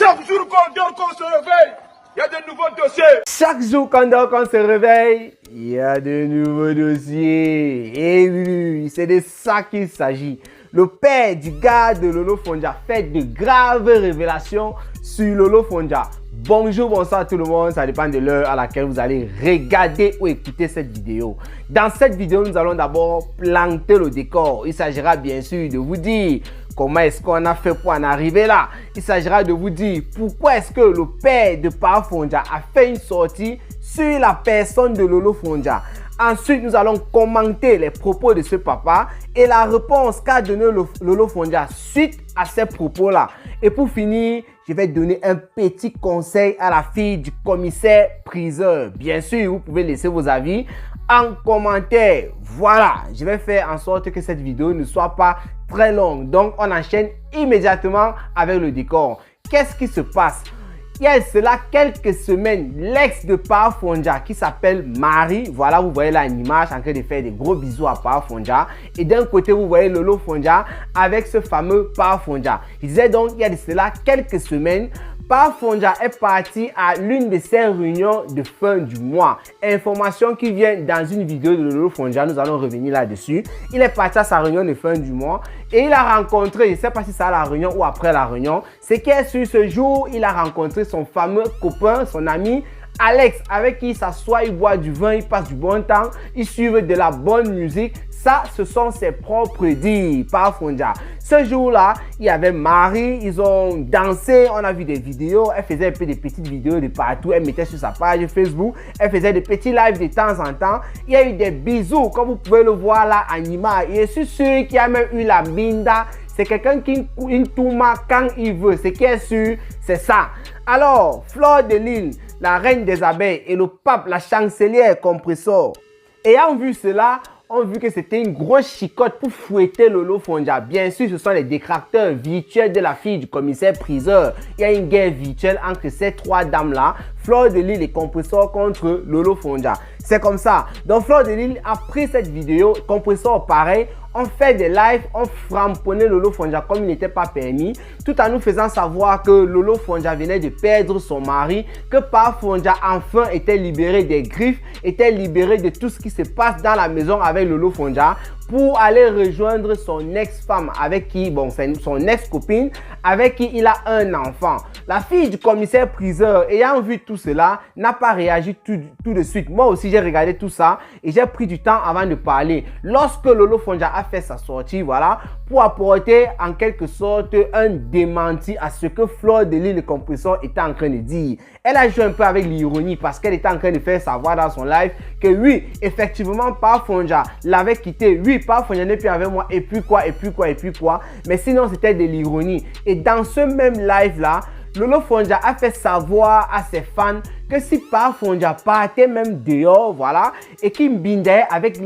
Chaque jour qu'on dort, qu'on se réveille, il y a de nouveaux dossiers. Chaque jour qu'on dort, qu'on se réveille, il y a de nouveaux dossiers. Et oui, c'est de ça qu'il s'agit. Le père du gars de Lolo Fonja fait de graves révélations sur Lolo Fonja. Bonjour, bonsoir tout le monde, ça dépend de l'heure à laquelle vous allez regarder ou écouter cette vidéo. Dans cette vidéo, nous allons d'abord planter le décor. Il s'agira bien sûr de vous dire comment est-ce qu'on a fait pour en arriver là. Il s'agira de vous dire pourquoi est-ce que le père de Papa Fonja a fait une sortie sur la personne de Lolo Fonja. Ensuite, nous allons commenter les propos de ce papa et la réponse qu'a donné Lolo Fonja suite à ces propos-là. Et pour finir, je vais donner un petit conseil à la fille du commissaire priseur. Bien sûr, vous pouvez laisser vos avis en commentaire. Voilà, je vais faire en sorte que cette vidéo ne soit pas très longue. Donc, on enchaîne immédiatement avec le décor. Qu'est-ce qui se passe? Il y a cela quelques semaines, l'ex de Papa Fonja qui s'appelle Marie, voilà, vous voyez là une image en train de faire des gros bisous à Papa Fonja. Et d'un côté, vous voyez Lolo Fonja avec ce fameux Papa Fonja. Il disait donc, il y a de cela quelques semaines, Papa Fonja est parti à l'une de ses réunions de fin du mois. Information qui vient dans une vidéo de Lolo Fonja, nous allons revenir là-dessus. Il est parti à sa réunion de fin du mois et il a rencontré, je ne sais pas si c'est à la réunion ou après la réunion, c'est qu'est sur ce jour, il a rencontré son fameux copain, son ami Alex, avec qui il s'assoit, il boit du vin, il passe du bon temps, ils suivent de la bonne musique. Ça, ce sont ses propres dires, Papa Fonja. Ce jour-là, il y avait Marie, ils ont dansé, on a vu des vidéos, elle faisait un peu des petites vidéos de partout, elle mettait sur sa page Facebook, elle faisait des petits lives de temps en temps. Il y a eu des bisous, comme vous pouvez le voir là en image. Et je suis sûr qu'il y a même eu la binda. C'est quelqu'un qui tourma quand il veut. Ce qui est sûr, c'est ça. Alors, Fleur de Lille, la reine des abeilles, et le pape, la chancelière compressor, ayant vu cela, ont vu que c'était une grosse chicotte pour fouetter Lolo Fonja. Bien sûr, ce sont les détracteurs virtuels de la fille du commissaire priseur. Il y a une guerre virtuelle entre ces trois dames-là, Fleur de Lille et Compressor contre Lolo Fonja. C'est comme ça. Donc, Fleur de Lille a pris cette vidéo, Compressor pareil, on fait des lives, on framponnait Lolo Fonja comme il n'était pas permis, tout en nous faisant savoir que Lolo Fonja venait de perdre son mari, que Papa Fonja enfin était libéré des griffes, était libéré de tout ce qui se passe dans la maison avec Lolo Fonja pour aller rejoindre son ex-femme avec qui, bon, c'est son ex-copine avec qui il a un enfant. La fille du commissaire priseur, ayant vu tout cela, n'a pas réagi tout de suite. Moi aussi, j'ai regardé tout ça et j'ai pris du temps avant de parler. Lorsque Lolo Fonja a fait sa sortie, voilà, pour apporter en quelque sorte un démenti à ce que Fleur de Lille, le compresseur, était en train de dire. Elle a joué un peu avec l'ironie parce qu'elle était en train de faire savoir dans son live que oui, effectivement, Papa Fonja l'avait quitté. Oui, Papa Fonja n'est plus avec moi et puis quoi, et puis quoi, et puis quoi. Mais sinon, c'était de l'ironie. Et dans ce même live-là, Lolo Fonja a fait savoir à ses fans que si Papa Fonja partait même dehors, voilà, et qu'il bindait avec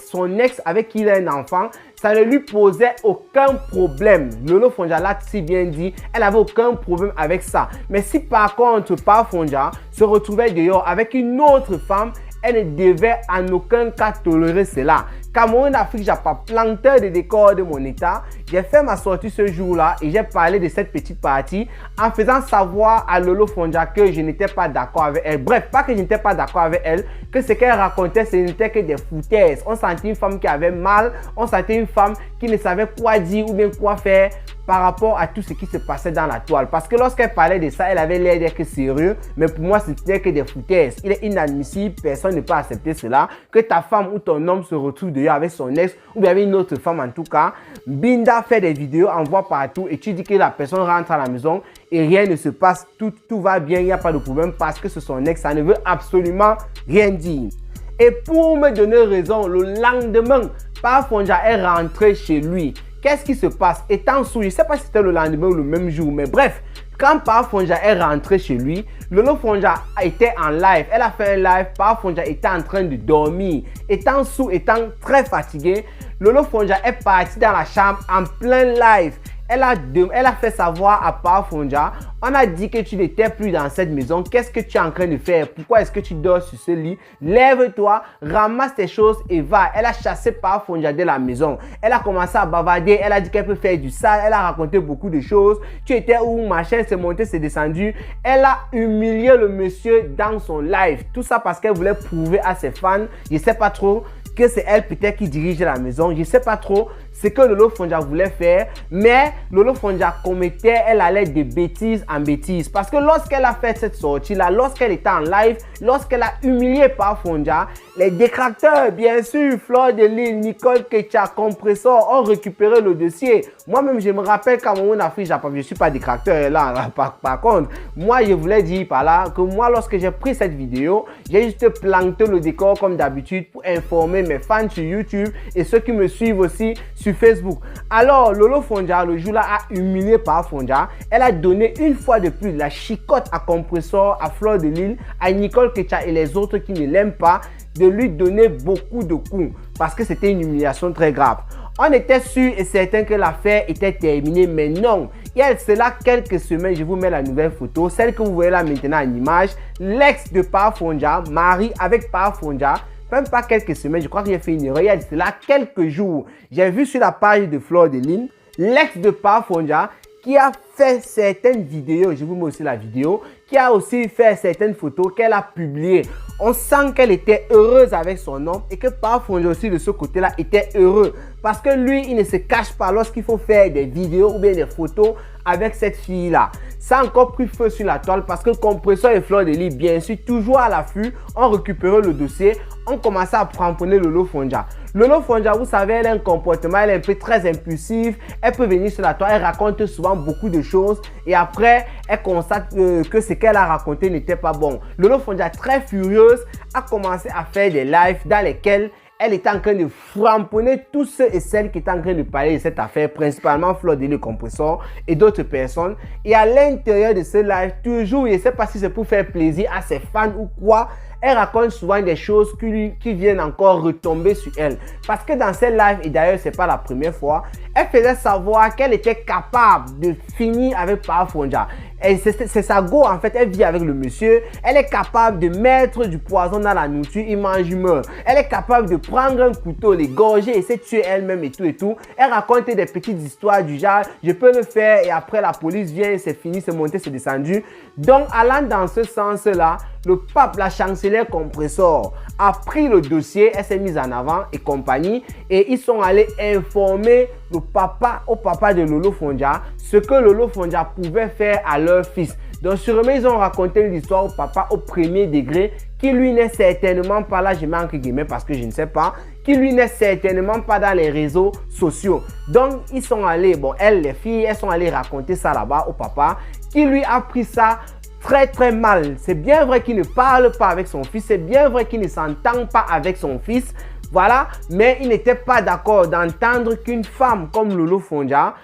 son ex avec qui il a un enfant, ça ne lui posait aucun problème. Lolo Fonja l'a si bien dit, elle n'avait aucun problème avec ça. Mais si par contre Papa Fonja se retrouvait dehors avec une autre femme, elle ne devait en aucun cas tolérer cela. Cameroun, Afrique, j'ai pas planté de décor de mon état. J'ai fait ma sortie ce jour-là et j'ai parlé de cette petite partie en faisant savoir à Lolo Fonja que je n'étais pas d'accord avec elle. Bref, pas que je n'étais pas d'accord avec elle, que ce qu'elle racontait, ce n'était que des foutaises. On sentait une femme qui avait mal, on sentait une femme qui ne savait quoi dire ou bien quoi faire par rapport à tout ce qui se passait dans la toile. Parce que lorsqu'elle parlait de ça, elle avait l'air d'être sérieux, mais pour moi, ce n'était que des foutaises. Il est inadmissible, personne ne peut accepter cela, que ta femme ou ton homme se retrouve dehors avec son ex ou bien avec une autre femme en tout cas. Binda fait des vidéos, envoie partout et tu dis que la personne rentre à la maison et rien ne se passe, tout va bien, il n'y a pas de problème parce que c'est son ex, ça ne veut absolument rien dire. Et pour me donner raison, le lendemain, Papa Fonja est rentré chez lui. Qu'est-ce qui se passe? Étant sous, je ne sais pas si c'était le lendemain ou le même jour, mais bref, quand Papa Fonja est rentré chez lui, Lolo Fonja était en live. Elle a fait un live, Papa Fonja était en train de dormir. Étant sous, étant très fatigué, Lolo Fonja est parti dans la chambre en plein live. elle a fait savoir à Papa Fonja, on a dit que tu n'étais plus dans cette maison. Qu'est-ce que tu es en train de faire? Pourquoi est-ce que tu dors sur ce lit? Lève-toi, ramasse tes choses et va. Elle a chassé Papa Fonja de la maison. Elle a commencé à bavarder. Elle a dit qu'elle peut faire du sale. Elle a raconté beaucoup de choses. Tu étais où? Machin, c'est monté, c'est descendu. Elle a humilié le monsieur dans son live. Tout ça parce qu'elle voulait prouver à ses fans, je ne sais pas trop, que c'est elle peut-être qui dirige la maison. Je ne sais pas trop ce que Lolo Fonja voulait faire, mais Lolo Fonja commettait, elle allait de bêtises en bêtises. Parce que lorsqu'elle a fait cette sortie-là, lorsqu'elle était en live, lorsqu'elle a humilié Papa Fonja, les détracteurs, bien sûr, Fleur de Lille, Nicole Ketia, Compressor, ont récupéré le dossier. Moi-même, je me rappelle qu'à mon Afrique, je ne suis pas détracteur là. Par contre, moi, je voulais dire par là que moi, lorsque j'ai pris cette vidéo, j'ai juste planté le décor comme d'habitude pour informer mes fans sur YouTube et ceux qui me suivent aussi sur Facebook. Alors, Lolo Fonja, le jour-là, a humilié Papa Fonja. Elle a donné une fois de plus la chicotte à Compressor, à Fleur de Lille, à Nicole Ketia et les autres qui ne l'aiment pas, de lui donner beaucoup de coups parce que c'était une humiliation très grave. On était sûr et certain que l'affaire était terminée, mais non. Il y a cela quelques semaines, je vous mets la nouvelle photo, celle que vous voyez là maintenant en image, l'ex de Papa Fonja, Marie avec Papa Fonja, même pas quelques semaines, je crois que j'ai fait une erreur, il y a cela quelques jours, j'ai vu sur la page de Fleur de Lille, l'ex de Papa Fonja, qui a fait certaines vidéos, je vous mets aussi la vidéo, qui a aussi fait certaines photos qu'elle a publiées. On sent qu'elle était heureuse avec son homme et que Papa Fonja aussi de ce côté-là était heureux. Parce que lui, il ne se cache pas lorsqu'il faut faire des vidéos ou bien des photos avec cette fille-là. Ça a encore pris feu sur la toile parce que Compressor et Fleur de Lille, bien sûr, toujours à l'affût, ont récupéré le dossier, ont commencé à cramponner Lolo Fonja. Lolo Fonja, vous savez, elle a un comportement, elle est un peu très impulsive, elle peut venir sur la toile, elle raconte souvent beaucoup de choses et après, elle constate que ce qu'elle a raconté n'était pas bon. Lolo Fonja, très furieuse, a commencé à faire des lives dans lesquels elle était en train de framponner tous ceux et celles qui étaient en train de parler de cette affaire, principalement Fleur de Lille, Compressor et d'autres personnes. Et à l'intérieur de ce live, toujours, je ne sais pas si c'est pour faire plaisir à ses fans ou quoi, elle raconte souvent des choses qui viennent encore retomber sur elle. Parce que dans ces lives, et d'ailleurs, ce n'est pas la première fois, elle faisait savoir qu'elle était capable de finir avec Papa Fonja. C'est sa go, en fait, elle vit avec le monsieur. Elle est capable de mettre du poison dans la nourriture, il mange, il meurt. Elle est capable de prendre un couteau, l'égorger et se tuer elle-même et tout et tout. Elle raconte des petites histoires du genre, je peux le faire et après la police vient, c'est fini, c'est monté, c'est descendu. Donc, allant dans ce sens-là, le pape, la chancelière Compressor, a pris le dossier, elle s'est mise en avant et compagnie. Et ils sont allés informer au papa de Lolo Fonja ce que Lolo Fonja pouvait faire à leur fils. Donc sûrement ils ont raconté l'histoire au papa au premier degré qui lui n'est certainement pas là, je mets entre guillemets parce que je ne sais pas, qui lui n'est certainement pas dans les réseaux sociaux. Donc ils sont allés, bon elles les filles, elles sont allées raconter ça là-bas au papa qui lui a pris ça très mal. C'est bien vrai qu'il ne parle pas avec son fils, c'est bien vrai qu'il ne s'entend pas avec son fils, voilà, mais il n'était pas d'accord d'entendre qu'une femme comme Lolo Fonja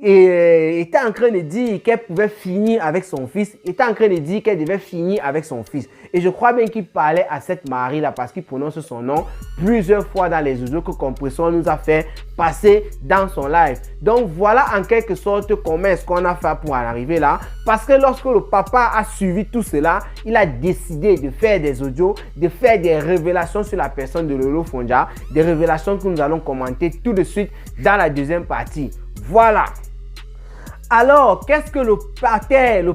était en train de dire qu'elle pouvait finir avec son fils, était en train de dire qu'elle devait finir avec son fils. Et je crois bien qu'il parlait à cette Marie-là parce qu'il prononce son nom plusieurs fois dans les audios que Compressor nous a fait passer dans son live. Donc voilà en quelque sorte comment est-ce qu'on a fait pour en arriver là. Parce que lorsque le papa a suivi tout cela, il a décidé de faire des audios, de faire des révélations sur la personne de Lolo Fonja, des révélations que nous allons commenter tout de suite dans la deuxième partie. Voilà. Alors, qu'est-ce que le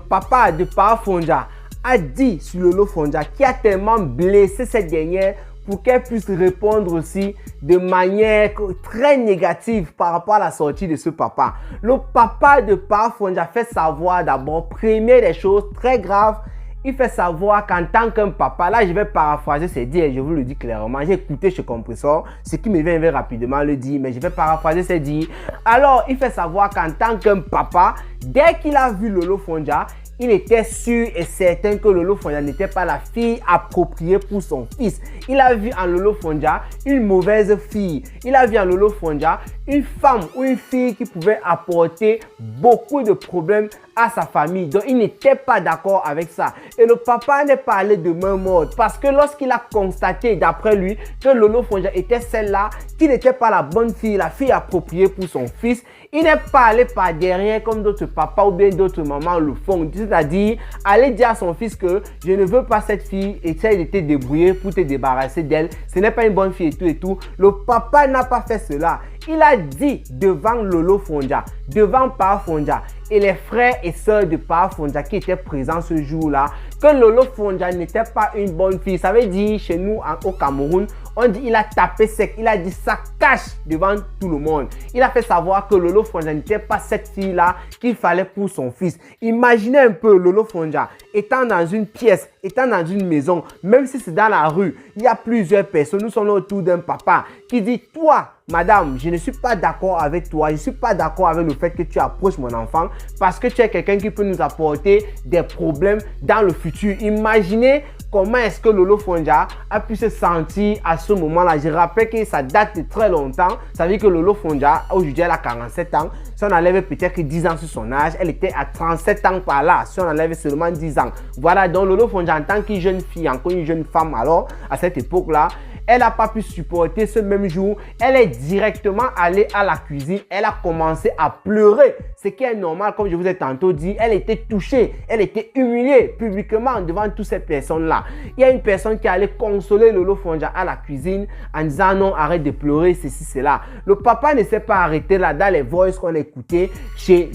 papa de Papa Fonja a dit sur Lolo Fonja qui a tellement blessé cette dernière pour qu'elle puisse répondre aussi de manière très négative par rapport à la sortie de ce papa. Le papa de Papa Fonja fait savoir d'abord, première des choses très graves, il fait savoir qu'en tant qu'un papa, là je vais paraphraser ses dires, je vous le dis clairement, j'ai écouté chez Compressor, ce qui me vient rapidement le dire, mais je vais paraphraser ses dires. Alors il fait savoir qu'en tant qu'un papa, dès qu'il a vu Lolo Fonja, il était sûr et certain que Lolo Fonja n'était pas la fille appropriée pour son fils. Il a vu en Lolo Fonja une mauvaise fille. Il a vu en Lolo Fonja une femme ou une fille qui pouvait apporter beaucoup de problèmes à sa famille. Donc, il n'était pas d'accord avec ça. Et le papa n'est pas allé de main morte parce que lorsqu'il a constaté, d'après lui, que Lolo Fonja était celle-là qui n'était pas la bonne fille, la fille appropriée pour son fils, il n'est pas allé par derrière comme d'autres papas ou bien d'autres mamans le font. C'est-à-dire, aller dire à son fils que je ne veux pas cette fille, essaye de te débrouiller pour te débarrasser d'elle. Ce n'est pas une bonne fille et tout. Le papa n'a pas fait cela. Il a dit devant Lolo Fonja, devant Pa Fonja et les frères et sœurs de Pa Fonja qui étaient présents ce jour-là, que Lolo Fonja n'était pas une bonne fille. Ça veut dire chez nous au Cameroun, on dit il a tapé sec, il a dit ça cache devant tout le monde. Il a fait savoir que Lolo Fonja n'était pas cette fille-là qu'il fallait pour son fils. Imaginez un peu Lolo Fonja étant dans une pièce, étant dans une maison, même si c'est dans la rue, il y a plusieurs personnes, nous sommes autour d'un papa qui dit toi, madame, je ne suis pas d'accord avec toi, je ne suis pas d'accord avec le fait que tu approches mon enfant parce que tu es quelqu'un qui peut nous apporter des problèmes dans le futur. Imaginez comment est-ce que Lolo Fonja a pu se sentir à ce moment-là. Je rappelle que ça date de très longtemps. Ça veut dire que Lolo Fonja, aujourd'hui, elle a 47 ans. Si on enlève peut-être 10 ans sur son âge, elle était à 37 ans par là. Si on enlève seulement 10 ans. Voilà, donc Lolo Fonja, en tant que jeune fille, encore une jeune femme, alors, à cette époque-là, elle n'a pas pu supporter ce même jour. Elle est directement allée à la cuisine. Elle a commencé à pleurer. Ce qui est normal, comme je vous ai tantôt dit. Elle était touchée. Elle était humiliée publiquement devant toutes ces personnes-là. Il y a une personne qui allait consoler Lolo Fonja à la cuisine en disant non, arrête de pleurer, ceci, cela. Le papa ne s'est pas arrêté là dans les voices qu'on a écoutées chez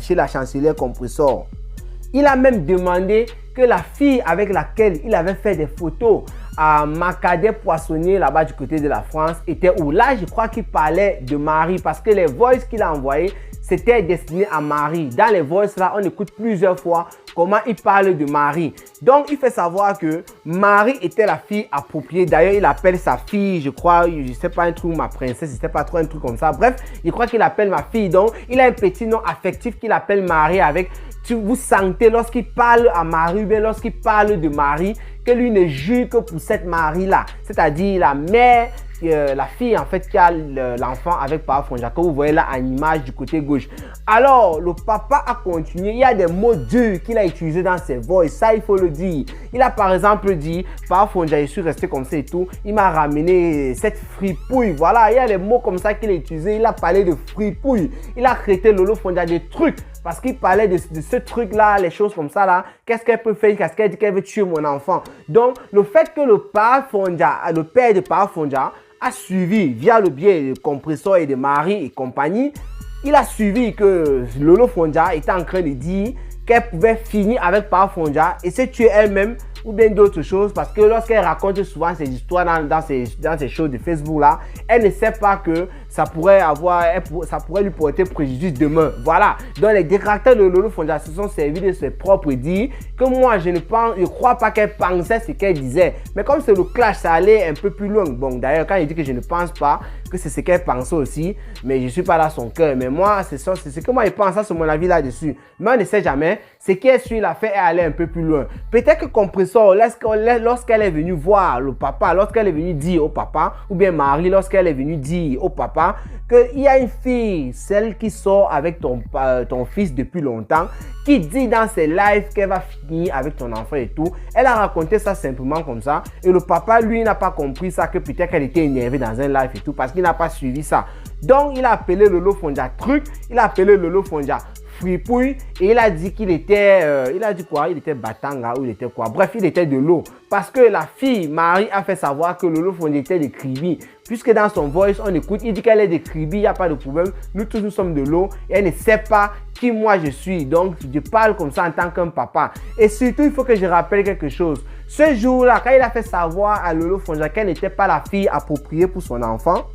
chez la chancelière Compressor. Il a même demandé que la fille avec laquelle il avait fait des photos à Macadet Poissonnier, là-bas du côté de la France, était où? Là, je crois qu'il parlait de Marie parce que les voices qu'il a envoyées, c'était destiné à Marie. Dans les voices là, on écoute plusieurs fois comment il parle de Marie. Donc, il fait savoir que Marie était la fille appropriée. D'ailleurs, il appelle sa fille, je crois, je sais pas, un truc, ma princesse, c'était pas trop un truc comme ça. Bref, il croit qu'il appelle ma fille. Donc, il a un petit nom affectif qu'il appelle Marie avec. Vous sentez lorsqu'il parle à Marie, ou bien lorsqu'il parle de Marie, que lui ne jure que pour cette Marie-là. C'est-à-dire la mère, la fille en fait qui a l'enfant avec Pa Fonja, que vous voyez là en image du côté gauche. Alors, le papa a continué. Il y a des mots durs qu'il a utilisés dans ses voix. Ça, il faut le dire. Il a par exemple dit, Pa Fonja, je suis resté comme ça et tout. Il m'a ramené cette fripouille. Voilà, il y a des mots comme ça qu'il a utilisés. Il a parlé de fripouille. Il a traité Lolo Fonja des trucs. Parce qu'il parlait de ce truc-là, les choses comme ça là. Qu'est-ce qu'elle peut faire? Qu'est-ce qu'elle dit qu'elle veut tuer mon enfant? Donc, le fait que le Pa Fonja, le père de Pa Fonja, a suivi via le biais de Compressor et de Marie et compagnie, il a suivi que Lolo Fonja était en train de dire qu'elle pouvait finir avec Pa Fonja et se tuer elle-même ou bien d'autres choses parce que lorsqu'elle raconte souvent ces histoires dans ces shows de Facebook là, elle ne sait pas que ça pourrait lui porter préjudice demain. Voilà. Donc les détracteurs de Lolo Fonja se sont servis de ses propres dires que moi je ne crois pas qu'elle pensait ce qu'elle disait. Mais comme c'est le clash, ça allait un peu plus loin. Bon d'ailleurs quand il dit que je ne pense pas que c'est ce qu'elle pensait aussi, mais je ne suis pas dans son cœur. Mais moi c'est ce que moi je pense, ça c'est mon avis là-dessus. Mais on ne sait jamais. Ce qu'elle suit l'a fait est aller un peu plus loin. Peut-être que Compressor, lorsqu'elle est venue voir le papa, lorsqu'elle est venue dire au papa, ou bien Marie, lorsqu'elle est venue dire au papa qu'il y a une fille, celle qui sort avec ton fils depuis longtemps, qui dit dans ses lives qu'elle va finir avec ton enfant et tout. Elle a raconté ça simplement comme ça. Et le papa, lui, n'a pas compris ça, que peut-être qu'elle était énervée dans un live et tout, parce qu'il n'a pas suivi ça. Donc, il a appelé Lolo Fonja truc, il a appelé Lolo Fonja fripouille et il a dit qu'il était, il a dit quoi? Il était batanga ou il était quoi? Bref, il était de l'eau. Parce que la fille, Marie, a fait savoir que Lolo Fonja était de Kribi. Puisque dans son voice, on écoute, il dit qu'elle est de Kribi, il n'y a pas de problème. Nous tous, nous sommes de l'eau et elle ne sait pas qui moi je suis. Donc, je parle comme ça en tant qu'un papa. Et surtout, il faut que je rappelle quelque chose. Ce jour-là, quand il a fait savoir à Lolo Fonja qu'elle n'était pas la fille appropriée pour son enfant,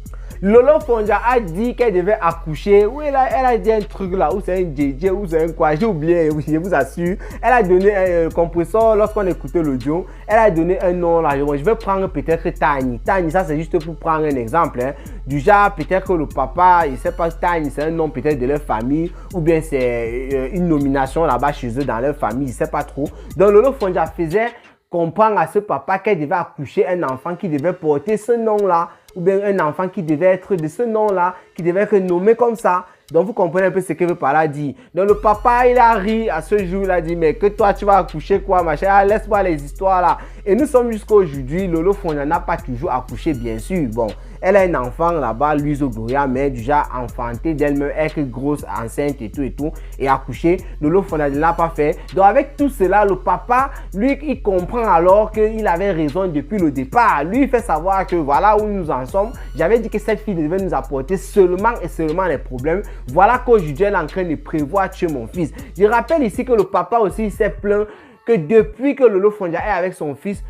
Lolo Fonja a dit qu'elle devait accoucher. Oui, elle a dit un truc là, où c'est un JJ, où c'est un quoi, j'ai oublié, oui, je vous assure. Elle a donné un Compressor, lorsqu'on écoutait l'audio, elle a donné un nom là. Je vais prendre peut-être Tani. Tani, ça c'est juste pour prendre un exemple. Hein. Du genre, peut-être que le papa, il ne sait pas, Tani, c'est un nom peut-être de leur famille, ou bien c'est une nomination là-bas chez eux dans leur famille, il ne sait pas trop. Donc Lolo Fonja faisait comprendre à ce papa qu'elle devait accoucher un enfant qui devait porter ce nom-là, ou bien un enfant qui devait être de ce nom-là, qui devait être nommé comme ça. Donc vous comprenez un peu ce que veut par là dire. Donc le papa, il a ri à ce jour, il a dit, mais que toi tu vas accoucher quoi, machin, ah, laisse-moi les histoires là. Et nous sommes jusqu'à aujourd'hui, Lolo Fonja n'a pas toujours accouché, bien sûr. Bon, elle a un enfant là-bas, Louise Gloria, mais déjà enfantée d'elle-même, être grosse, enceinte et tout, et accoucher. Lolo Fonja ne l'a pas fait. Donc avec tout cela, le papa, lui, il comprend alors qu'il avait raison depuis le départ. Lui, il fait savoir que voilà où nous en sommes. J'avais dit que cette fille devait nous apporter seulement et seulement les problèmes. Voilà qu'aujourd'hui, elle est en train de prévoir tuer mon fils. Je rappelle ici que le papa aussi s'est plaint que depuis que Lolo Fonja est avec son fils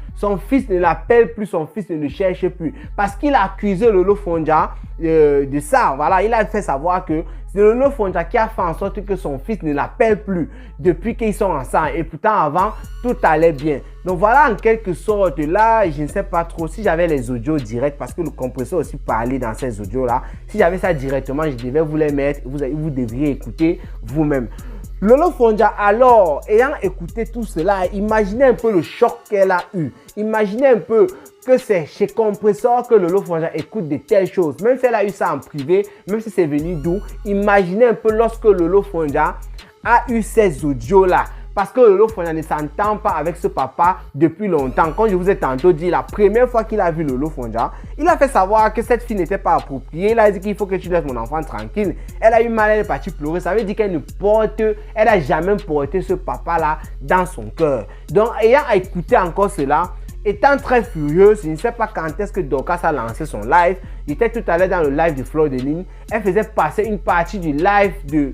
ne l'appelle plus, son fils ne le cherche plus. Parce qu'il a accusé Lolo Fonja de ça. Voilà, il a fait savoir que c'est Lolo Fonja qui a fait en sorte que son fils ne l'appelle plus depuis qu'ils sont ensemble. Et pourtant, avant, tout allait bien. Donc voilà, en quelque sorte, là, je ne sais pas trop si j'avais les audios directs, parce que le compresseur aussi parlait dans ces audios-là. Si j'avais ça directement, je devais vous les mettre. Vous devriez écouter vous-même. Lolo Fonja, alors, ayant écouté tout cela, imaginez un peu le choc qu'elle a eu. Imaginez un peu que c'est chez Compressor que Lolo Fonja écoute de telles choses. Même si elle a eu ça en privé, même si c'est venu d'où, imaginez un peu lorsque Lolo Fonja a eu ces audios-là. Parce que Lolo Fonja ne s'entend pas avec ce papa depuis longtemps. Comme je vous ai tantôt dit, la première fois qu'il a vu Lolo Fonja, il a fait savoir que cette fille n'était pas appropriée. Il a dit qu'il faut que tu laisses mon enfant tranquille. Elle a eu mal, elle est partie pleurer. Ça veut dire qu'elle n'a jamais porté ce papa-là dans son cœur. Donc, ayant écouté encore cela, étant très furieuse, je ne sais pas quand est-ce que Dorcas a lancé son live. J'étais tout à l'heure dans le live de Fleur de Lune. Elle faisait passer une partie du live de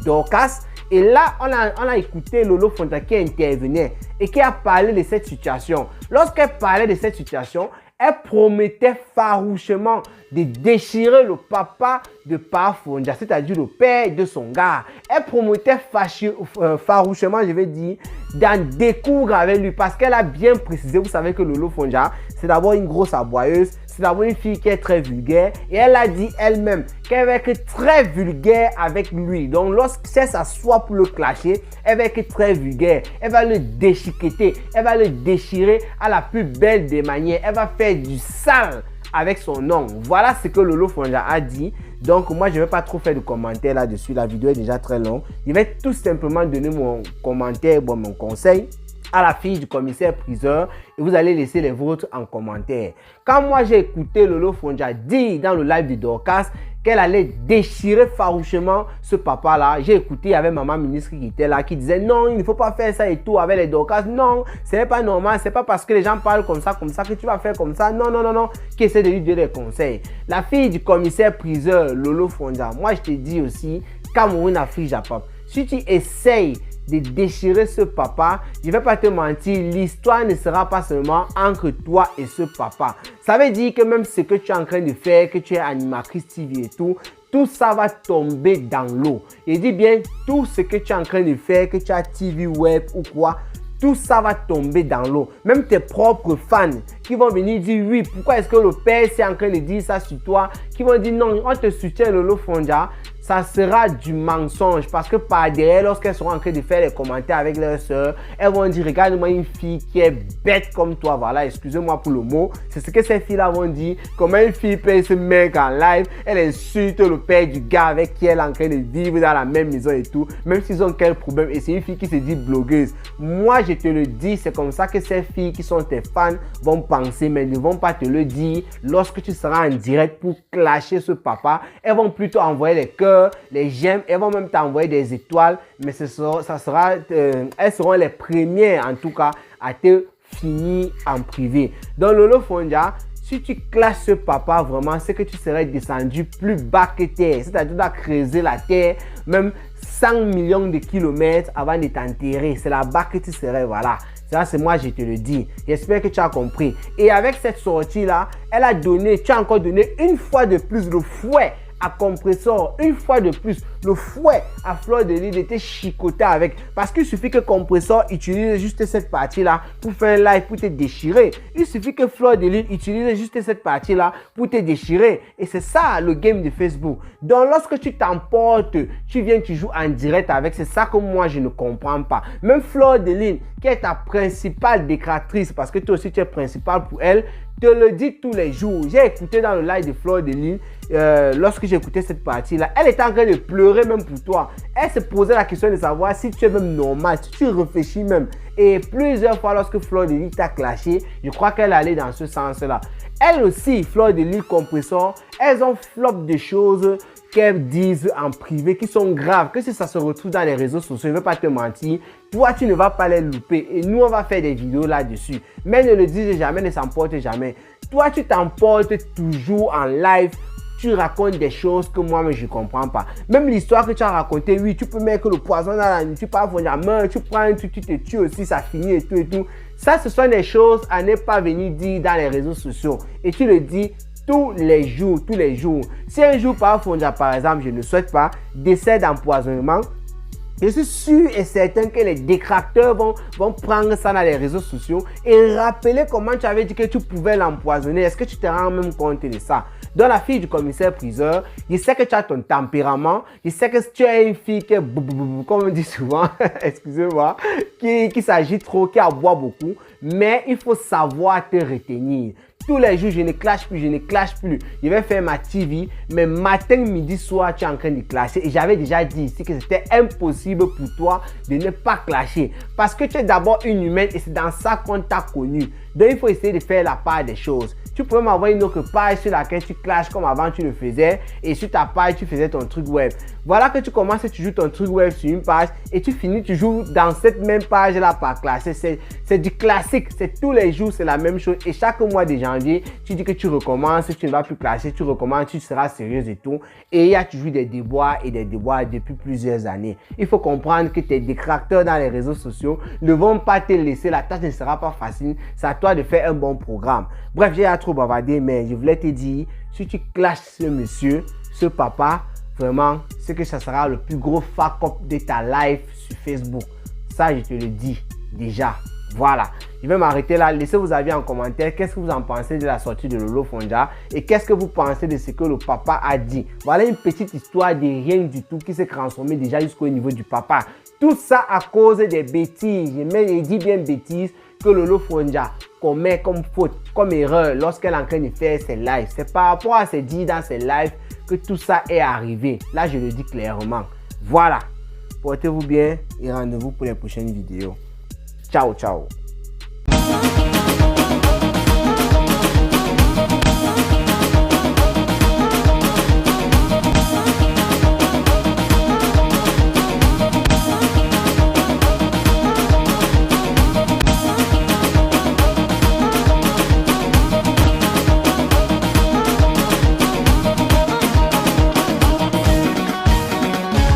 Dorcas. Et là, on a écouté Lolo Fonja qui intervenait et qui a parlé de cette situation. Lorsqu'elle parlait de cette situation, elle promettait farouchement de déchirer le papa de Papa Fonja, c'est-à-dire le père de son gars. Elle promettait farouchement, je vais dire, d'en découdre avec lui parce qu'elle a bien précisé, vous savez que Lolo Fonja, c'est d'abord une grosse aboyeuse, c'est d'abord une fille qui est très vulgaire et elle a dit elle-même qu'elle va être très vulgaire avec lui. Donc lorsqu'elle s'assoit pour le clasher, elle va être très vulgaire, elle va le déchiqueter, elle va le déchirer à la plus belle des manières, elle va faire du sale avec son nom. Voilà ce que Lolo Fonja a dit. Donc moi je ne vais pas trop faire de commentaires là-dessus, la vidéo est déjà très longue. Je vais tout simplement donner mon commentaire, mon conseil à la fille du commissaire priseur et vous allez laisser les vôtres en commentaire. Quand moi j'ai écouté Lolo Fonja dire dans le live de Dorcas qu'elle allait déchirer farouchement ce papa-là, j'ai écouté, il y avait maman ministre qui était là, qui disait non, il ne faut pas faire ça et tout avec les Dorcas. Non, ce n'est pas normal, c'est pas parce que les gens parlent comme ça que tu vas faire comme ça. Non, non, non, non, qui essaie de lui donner des conseils. La fille du commissaire priseur, Lolo Fonja, moi je te dis aussi, Cameroun, Afrique, Japon, si tu essayes de déchirer ce papa, je ne vais pas te mentir, l'histoire ne sera pas seulement entre toi et ce papa. Ça veut dire que même ce que tu es en train de faire, que tu es animatrice TV et tout ça va tomber dans l'eau. Je dis bien tout ce que tu es en train de faire, que tu as TV web ou quoi, tout ça va tomber dans l'eau. Même tes propres fans qui vont venir dire oui, pourquoi est-ce que le père est en train de dire ça sur toi, qui vont dire non, on te soutient Lolo Fonja, ça sera du mensonge parce que par derrière, lorsqu'elles seront en train de faire les commentaires avec leurs soeurs, elles vont dire regarde-moi une fille qui est bête comme toi, voilà, excusez-moi pour le mot, c'est ce que ces filles-là vont dire. Comment une fille peut se mettre en live, elle insulte le père du gars avec qui elle est en train de vivre dans la même maison et tout, même s'ils ont quel problème, et c'est une fille qui se dit blogueuse. Moi je te le dis, c'est comme ça que ces filles qui sont tes fans vont penser, mais ne vont pas te le dire lorsque tu seras en direct pour clasher ce papa. Elles vont plutôt envoyer les cœurs, les j'aime, elles vont même t'envoyer des étoiles, mais elles seront les premières en tout cas à te finir en privé. Donc Lolo Fonja, si tu clashes ce papa, vraiment, c'est que tu serais descendu plus bas que terre, c'est-à-dire tu dois creuser la terre, même 100 millions de kilomètres avant de t'enterrer, c'est là-bas que tu serais, voilà. Ça, c'est moi, je te le dis. J'espère que tu as compris. Et avec cette sortie-là, tu as encore donné une fois de plus le fouet à Compressor, une fois de plus, le fouet à Fleur de Lune était chicoté avec. Parce qu'il suffit que Compressor utilise juste cette partie-là pour faire un live, pour te déchirer. Il suffit que Fleur de Lune utilise juste cette partie-là pour te déchirer. Et c'est ça le game de Facebook. Donc lorsque tu t'emportes, tu viens, tu joues en direct avec. C'est ça que moi je ne comprends pas. Même Fleur de Lune, qui est ta principale décratrice, parce que toi aussi tu es principale pour elle, te le dis tous les jours. J'ai écouté dans le live de Fleur de Lys, lorsque j'ai écouté cette partie-là, elle était en train de pleurer même pour toi. Elle se posait la question de savoir si tu es même normal, si tu réfléchis même. Et plusieurs fois, lorsque Fleur de Lys t'a clashé, je crois qu'elle allait dans ce sens-là. Elle aussi, Fleur de Lys, Compressor, elles ont flop de choses qu'elles disent en privé qui sont graves, que si ça se retrouve dans les réseaux sociaux, je ne veux pas te mentir, toi tu ne vas pas les louper et nous on va faire des vidéos là-dessus. Mais ne le dis jamais, ne s'emporte jamais. Toi tu t'emportes toujours en live, tu racontes des choses que moi je ne comprends pas. Même l'histoire que tu as racontée, oui, tu peux mettre le poison dans la nuit, tu pars pour la main, tu prends un truc, tu te tues aussi, ça finit et tout et tout. Ça, ce sont des choses à ne pas venir dire dans les réseaux sociaux et tu le dis tous les jours, tous les jours. Si un jour par Fonja, par exemple, je ne souhaite pas, décès d'empoisonnement, je suis sûr et certain que les détracteurs vont prendre ça dans les réseaux sociaux et rappeler comment tu avais dit que tu pouvais l'empoisonner. Est-ce que tu te rends même compte de ça? Dans la fille du commissaire-priseur, je sais que tu as ton tempérament, je sais que tu es une fille qui est, comme on dit souvent, excusez-moi, qui s'agit trop, qui aboie beaucoup, mais il faut savoir te retenir. Tous les jours, je ne clash plus, je ne clash plus. Je vais faire ma TV, mais matin, midi, soir, tu es en train de clasher. Et j'avais déjà dit ici que c'était impossible pour toi de ne pas clasher. Parce que tu es d'abord une humaine et c'est dans ça qu'on t'a connu. Donc, il faut essayer de faire la part des choses. Tu peux m'avoir une autre page sur laquelle tu clashes comme avant tu le faisais et sur ta page tu faisais ton truc web. Voilà que tu commences et tu joues ton truc web sur une page et tu finis, tu joues dans cette même page là par clasher. C'est du classique, c'est tous les jours, c'est la même chose et chaque mois de janvier, tu dis que tu recommences, tu ne vas plus clasher, tu recommences, tu seras sérieuse et tout. Et il y a toujours des déboires et des déboires depuis plusieurs années. Il faut comprendre que tes détracteurs dans les réseaux sociaux ne vont pas te laisser, la tâche ne sera pas facile, c'est à toi de faire un bon programme. Bref, j'ai trop bavardé, mais je voulais te dire, si tu clashes ce monsieur, ce papa, vraiment, c'est que ça sera le plus gros fuck-up de ta life sur Facebook. Ça, je te le dis déjà. Voilà, je vais m'arrêter là. Laissez vos avis en commentaire. Qu'est-ce que vous en pensez de la sortie de Lolo Fonja et qu'est-ce que vous pensez de ce que le papa a dit? Voilà une petite histoire de rien du tout qui s'est transformée déjà jusqu'au niveau du papa. Tout ça à cause des bêtises. Je dis bien bêtises que Lolo Fonja commet comme faute, comme erreur lorsqu'elle est en train de faire ses lives. C'est par rapport à ses dits dans ses lives que tout ça est arrivé. Là, je le dis clairement. Voilà. Portez-vous bien et rendez-vous pour les prochaines vidéos. Ciao, ciao.